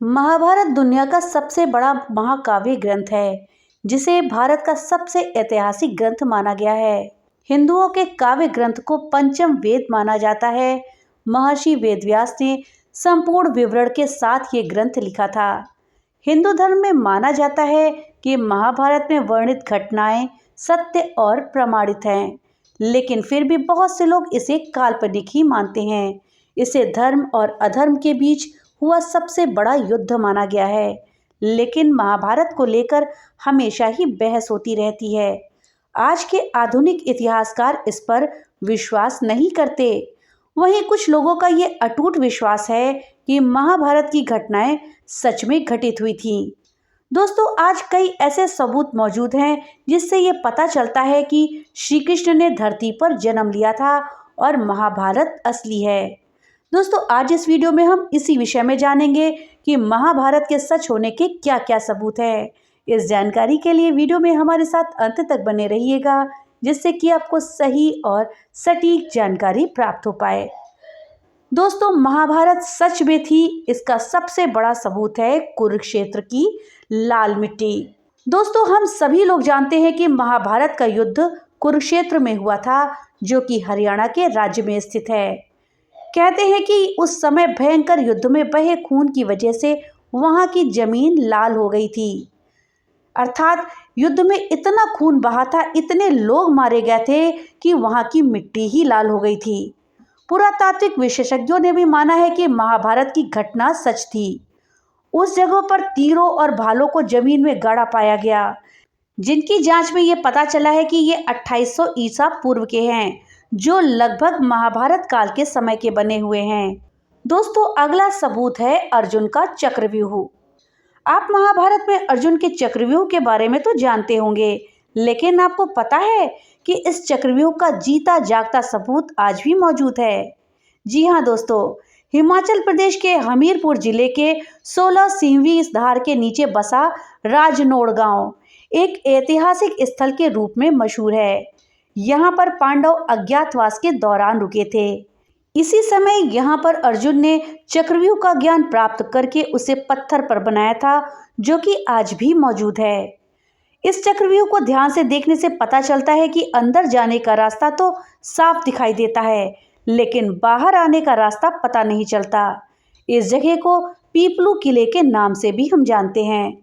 महाभारत दुनिया का सबसे बड़ा महाकाव्य ग्रंथ है, जिसे भारत का सबसे ऐतिहासिक ग्रंथ माना गया है। हिंदुओं के काव्य ग्रंथ को पंचम वेद माना जाता है। महर्षि वेदव्यास ने संपूर्ण विवरण के साथ ये ग्रंथ लिखा था। हिंदू धर्म में माना जाता है कि महाभारत में वर्णित घटनाएं सत्य और प्रमाणित हैं, लेकिन फिर भी बहुत से लोग इसे काल्पनिक ही मानते हैं। इसे धर्म और अधर्म के बीच हुआ सबसे बड़ा युद्ध माना गया है, लेकिन महाभारत को लेकर हमेशा ही बहस होती रहती है। आज के आधुनिक इतिहासकार इस पर विश्वास नहीं करते। वहीं कुछ लोगों का ये अटूट विश्वास है कि महाभारत की घटनाएं सच में घटित हुई थीं। दोस्तों, आज कई ऐसे सबूत मौजूद हैं जिससे ये पता चलता है कि श्री कृष्ण ने धरती पर जन्म लिया था और महाभारत असली है। दोस्तों, आज इस वीडियो में हम इसी विषय में जानेंगे कि महाभारत के सच होने के क्या क्या सबूत हैं। इस जानकारी के लिए वीडियो में हमारे साथ अंत तक बने रहिएगा, जिससे कि आपको सही और सटीक जानकारी प्राप्त हो पाए। दोस्तों, महाभारत सच में थी, इसका सबसे बड़ा सबूत है कुरुक्षेत्र की लाल मिट्टी। दोस्तों, हम सभी लोग जानते हैं कि महाभारत का युद्ध कुरुक्षेत्र में हुआ था, जो कि हरियाणा के राज्य में स्थित है। कहते हैं कि उस समय भयंकर युद्ध में बहे खून की वजह से वहां की जमीन लाल हो गई थी। अर्थात युद्ध में इतना खून बहा था, इतने लोग मारे गए थे कि वहां की मिट्टी ही लाल हो गई थी। पुरातात्विक विशेषज्ञों ने भी माना है कि महाभारत की घटना सच थी। उस जगह पर तीरों और भालों को जमीन में गाड़ा पाया गया, जिनकी जांच में ये पता चला है कि ये 2800 ईसा पूर्व के हैं, जो लगभग महाभारत काल के समय के बने हुए हैं। दोस्तों, अगला सबूत है अर्जुन का चक्रव्यूह। आप महाभारत में अर्जुन के चक्रव्यूह के बारे में तो जानते होंगे, लेकिन आपको पता है कि इस चक्रव्यूह का जीता जागता सबूत आज भी मौजूद है। जी हाँ दोस्तों, हिमाचल प्रदेश के हमीरपुर जिले के 16 सिंहवी इस धार के नीचे बसा राजनोड़ गांव एक ऐतिहासिक स्थल के रूप में मशहूर है। यहाँ पर पांडव अज्ञातवास के दौरान रुके थे। इसी समय यहाँ पर अर्जुन ने चक्रव्यूह का ज्ञान प्राप्त करके उसे पत्थर पर बनाया था, जो कि आज भी मौजूद है। इस चक्रव्यूह को ध्यान से देखने से पता चलता है कि अंदर जाने का रास्ता तो साफ दिखाई देता है, लेकिन बाहर आने का रास्ता पता नहीं चलता। इस जगह को पीपलू किले के नाम से भी हम जानते हैं।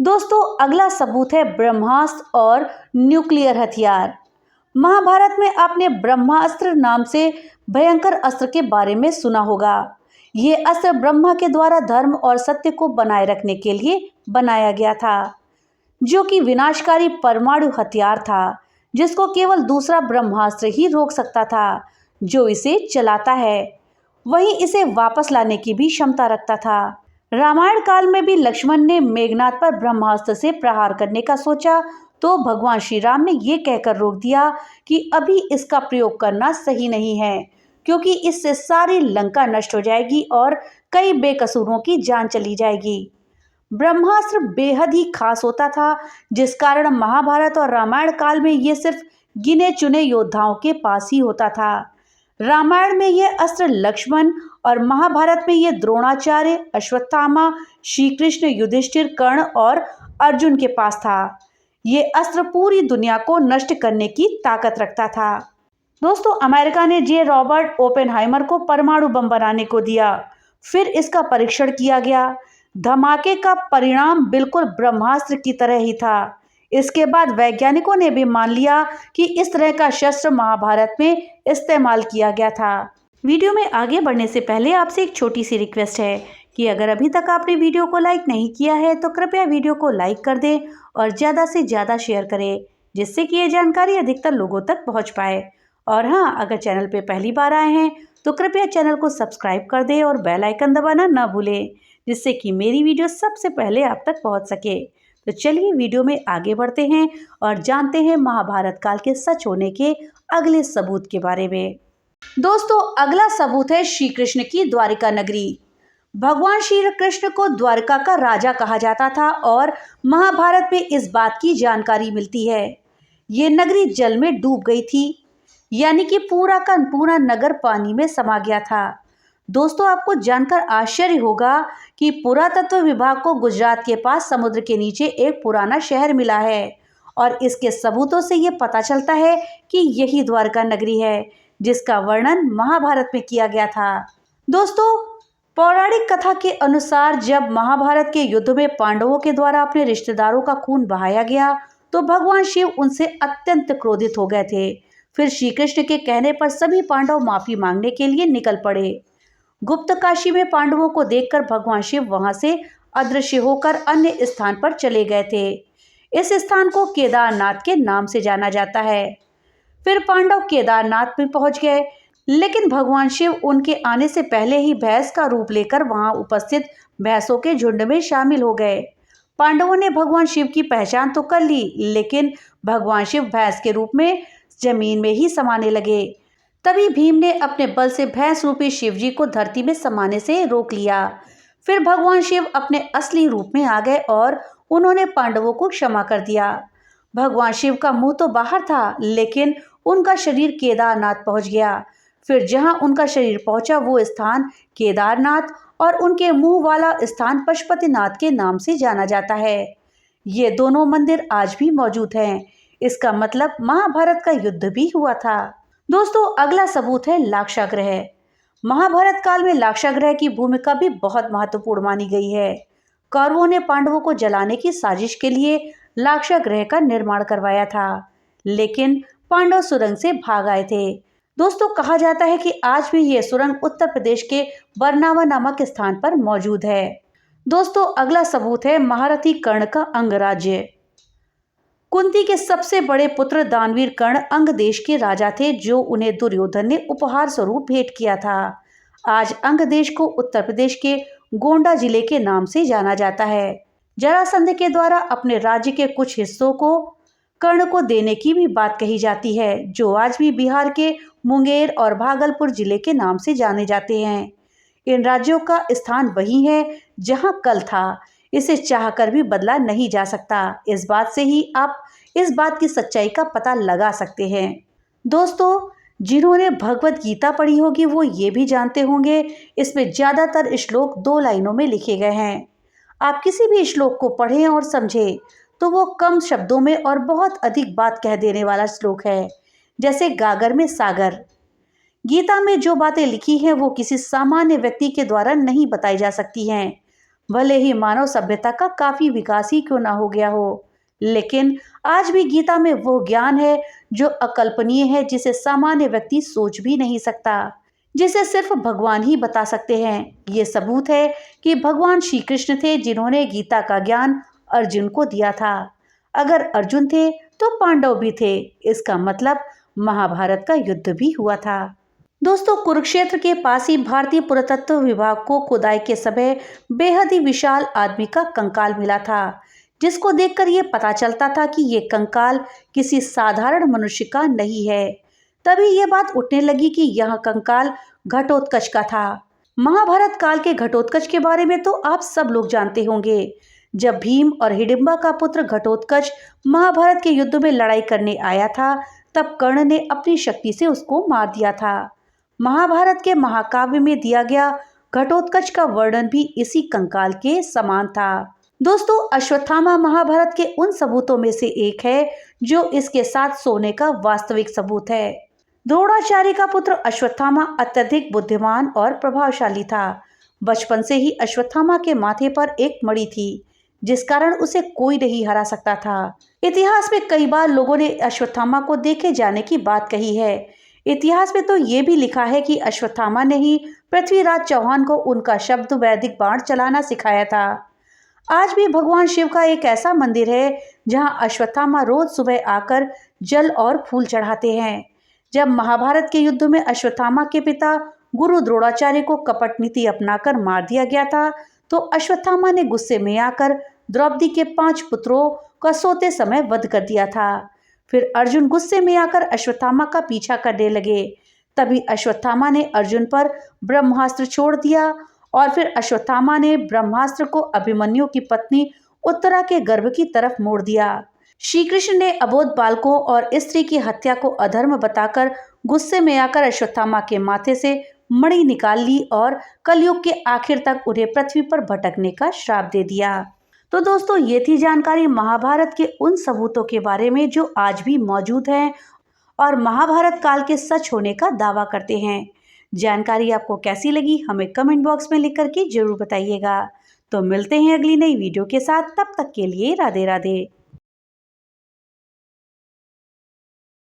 दोस्तों, अगला सबूत है ब्रह्मास्त्र और न्यूक्लियर हथियार। महाभारत में आपने ब्रह्मास्त्र नाम से भयंकर अस्त्र के बारे में सुना होगा। ये अस्त्र ब्रह्मा के द्वारा धर्म और सत्य को बनाए रखने के लिए बनाया गया था, जो कि विनाशकारी परमाणु हथियार था, जिसको केवल दूसरा ब्रह्मास्त्र ही रोक सकता था, जो इसे चलाता है। वहीं इसे वापस लाने की भी क्षमता रखता था। रामायण काल में भी लक्ष्मण ने मेघनाद पर ब्रह्मास्त्र से प्रहार करने का सोचा, तो भगवान श्री राम ने ये कहकर रोक दिया कि अभी इसका प्रयोग करना सही नहीं है, क्योंकि इससे सारी लंका नष्ट हो जाएगी और कई बेकसूरों की जान चली जाएगी। ब्रह्मास्त्र बेहद ही खास होता था, जिस कारण महाभारत और रामायण काल में ये सिर्फ गिने चुने योद्धाओं के पास ही होता था। रामायण में यह अस्त्र लक्ष्मण और महाभारत में यह द्रोणाचार्य, अश्वत्थामा, श्री कृष्ण, युधिष्ठिर, कर्ण और अर्जुन के पास था। ये अस्त्र पूरी दुनिया को नष्ट करने की ताकत रखता था। दोस्तों, अमेरिका ने जे रॉबर्ट ओपेनहाइमर को परमाणु बम बनाने को दिया। फिर इसका परीक्षण किया गया। धमाके का परिणाम बिल्कुल ब्रह्मास्त्र की तरह ही था। इसके बाद वैज्ञानिकों ने भी मान लिया कि इस तरह का शस्त्र महाभारत में इस्तेमाल किया गया था। वीडियो में आगे बढ़ने से पहले आपसे एक छोटी सी रिक्वेस्ट है कि अगर अभी तक आपने वीडियो को लाइक नहीं किया है तो कृपया वीडियो को लाइक कर दें और ज़्यादा से ज़्यादा शेयर करें, जिससे कि ये जानकारी अधिकतर लोगों तक पहुंच पाए। और हाँ, अगर चैनल पे पहली बार आए हैं तो कृपया चैनल को सब्सक्राइब कर दें और बेल आइकन दबाना ना भूलें, जिससे कि मेरी वीडियो सबसे पहले आप तक पहुँच सके। तो चलिए वीडियो में आगे बढ़ते हैं और जानते हैं महाभारत काल के सच होने के अगले सबूत के बारे में। दोस्तों, अगला सबूत है श्री कृष्ण की द्वारिका नगरी। भगवान श्री कृष्ण को द्वारका का राजा कहा जाता था और महाभारत में इस बात की जानकारी मिलती है। ये नगरी जल में डूब गई थी, यानी कि पूरा का पूरा नगर पानी में समा गया था। दोस्तों, आपको जानकर आश्चर्य होगा कि पुरातत्व विभाग को गुजरात के पास समुद्र के नीचे एक पुराना शहर मिला है और इसके सबूतों से ये पता चलता है कि यही द्वारका नगरी है जिसका वर्णन महाभारत में किया गया था। दोस्तों, पौराणिक कथा के अनुसार जब महाभारत के युद्ध में पांडवों के द्वारा अपने रिश्तेदारों का खून बहाया गया तो भगवान शिव उनसे अत्यंत क्रोधित हो गए थे। फिर श्री कृष्ण के कहने पर सभी पांडव माफी मांगने के लिए निकल पड़े। गुप्त काशी में पांडवों को देखकर भगवान शिव वहां से अदृश्य होकर अन्य स्थान पर चले गए थे। इस स्थान को केदारनाथ के नाम से जाना जाता है। फिर पांडव केदारनाथ में पहुंच गए, लेकिन भगवान शिव उनके आने से पहले ही भैंस का रूप लेकर वहां उपस्थित भैंसों के झुंड में शामिल हो गए। पांडवों ने भगवान शिव की पहचान तो कर ली, लेकिन भगवान शिव भैंस के रूप में जमीन में ही समाने लगे। तभी भीम ने अपने बल से भैंस रूपी शिव जी को धरती में समाने से रोक लिया। फिर भगवान शिव अपने असली रूप में आ गए और उन्होंने पांडवों को क्षमा कर दिया। भगवान शिव का मुंह तो बाहर था, लेकिन उनका शरीर केदारनाथ पहुंच गया। फिर जहां उनका शरीर पहुंचा वो स्थान केदारनाथ और उनके मुंह वाला स्थान पशुपतिनाथ के नाम से जाना जाता है। ये दोनों मंदिर आज भी मौजूद हैं। इसका मतलब महाभारत का युद्ध भी हुआ था। दोस्तों, अगला सबूत है लाक्षागृह। महाभारत काल में लाक्षागृह की भूमिका भी बहुत महत्वपूर्ण मानी गई है। कौरवों ने पांडवों को जलाने की साजिश के लिए लाक्षागृह का निर्माण करवाया था, लेकिन पांडव सुरंग से भाग आए थे। दोस्तों, कहा जाता है कि आज भी ये सुरंग उत्तर प्रदेश के बरनावा नामक स्थान पर मौजूद है। दोस्तों, अगला सबूत है महारथी कर्ण का अंगराज्य। कुंती के सबसे बड़े पुत्र दानवीर कर्ण अंग देश के राजा थे, जो उन्हें दुर्योधन ने उपहार स्वरूप भेंट किया था। आज अंग देश को उत्तर प्रदेश के गोंडा जिले के नाम से जाना जाता है। जरासंध के द्वारा अपने राज्य के कुछ हिस्सों को कर्ण को देने की भी बात कही जाती है, जो आज भी बिहार के मुंगेर और भागलपुर जिले के नाम से जाने जाते हैं। इन राज्यों का स्थान वही है जहां कल था। इसे चाहकर भी बदला नहीं जा सकता। इस बात से ही आप इस बात की सच्चाई का पता लगा सकते हैं। दोस्तों, जिन्होंने भगवत गीता पढ़ी होगी वो ये भी जानते होंगे इसमें ज़्यादातर श्लोक 2 लाइनों में लिखे गए हैं। आप किसी भी श्लोक को पढ़ें और समझें तो वो कम शब्दों में और बहुत अधिक बात कह देने वाला श्लोक है, जैसे गागर में सागर। गीता में जो बातें लिखी हैं वो किसी सामान्य व्यक्ति के द्वारा नहीं बताई जा सकती हैं, भले ही मानव सभ्यता का काफी विकास ही क्यों ना हो गया हो। लेकिन आज भी गीता में वो ज्ञान है जो अकल्पनीय है, जिसे सामान्य व्यक्ति सोच भी नहीं सकता, जिसे सिर्फ भगवान ही बता सकते हैं। ये सबूत है कि भगवान श्री कृष्ण थे जिन्होंने गीता का ज्ञान अर्जुन को दिया था। अगर अर्जुन थे तो पांडव भी थे। इसका मतलब महाभारत का युद्ध भी हुआ था। दोस्तों, कुरुक्षेत्र के पास ही भारतीय पुरातत्व विभाग को खुदाई के समय बेहद ही विशाल आदमी का कंकाल मिला था, जिसको देखकर ये पता चलता था कि ये कंकाल किसी साधारण मनुष्य का नहीं है। तभी ये बात उठने लगी कि यह कंकाल घटोत्कच का था। महाभारत काल के घटोत्कच के बारे में तो आप सब लोग जानते होंगे। जब भीम और हिडिंबा का पुत्र घटोत्कच महाभारत के युद्ध में लड़ाई करने आया था, तब कर्ण ने अपनी शक्ति से उसको मार दिया था। महाभारत के महाकाव्य में दिया गया घटोत्कच का वर्णन भी इसी कंकाल के समान था। दोस्तों, अश्वत्थामा महाभारत के उन सबूतों में से एक है जो इसके साथ सोने का वास्तविक सबूत है। द्रोणाचार्य का पुत्र अश्वत्थामा अत्यधिक बुद्धिमान और प्रभावशाली था। बचपन से ही अश्वत्थामा के माथे पर एक मणि थी, जिस कारण उसे कोई नहीं हरा सकता था। इतिहास में कई बार लोगों ने अश्वत्थामा को देखे जाने की बात कही है। इतिहास में तो ये भी लिखा है कि अश्वत्थामा ने ही पृथ्वीराज चौहान को उनका शब्द वैदिक बाण चलाना सिखाया था। आज भी भगवान शिव का एक ऐसा मंदिर है जहां अश्वत्थामा रोज सुबह आकर जल और फूल चढ़ाते हैं। जब महाभारत के युद्ध में अश्वत्थामा के पिता गुरु द्रोणाचार्य को कपट नीति अपनाकर मार दिया गया था, तो अश्वत्थामा ने गुस्से में आकर द्रौपदी के 5 पुत्रों का सोते समय वध कर दिया था। फिर अर्जुन गुस्से में आकर अश्वत्थामा का पीछा करने लगे। तभी अश्वत्थामा ने अर्जुन पर ब्रह्मास्त्र छोड़ दिया और फिर अश्वत्थामा ने ब्रह्मास्त्र को अभिमन्यु की पत्नी उत्तरा के गर्भ की तरफ मोड़ दिया। श्री कृष्ण ने अबोध बालकों और स्त्री की हत्या को अधर्म बताकर गुस्से में आकर अश्वत्थामा के माथे से मणि निकाल ली और कलयुग के आखिर तक उन्हें पृथ्वी पर भटकने का श्राप दे दिया। तो दोस्तों, ये थी जानकारी महाभारत के उन सबूतों के बारे में जो आज भी मौजूद हैं और महाभारत काल के सच होने का दावा करते हैं। जानकारी आपको कैसी लगी हमें कमेंट बॉक्स में लिख करके जरूर बताइएगा। तो मिलते हैं अगली नई वीडियो के साथ, तब तक के लिए राधे राधे।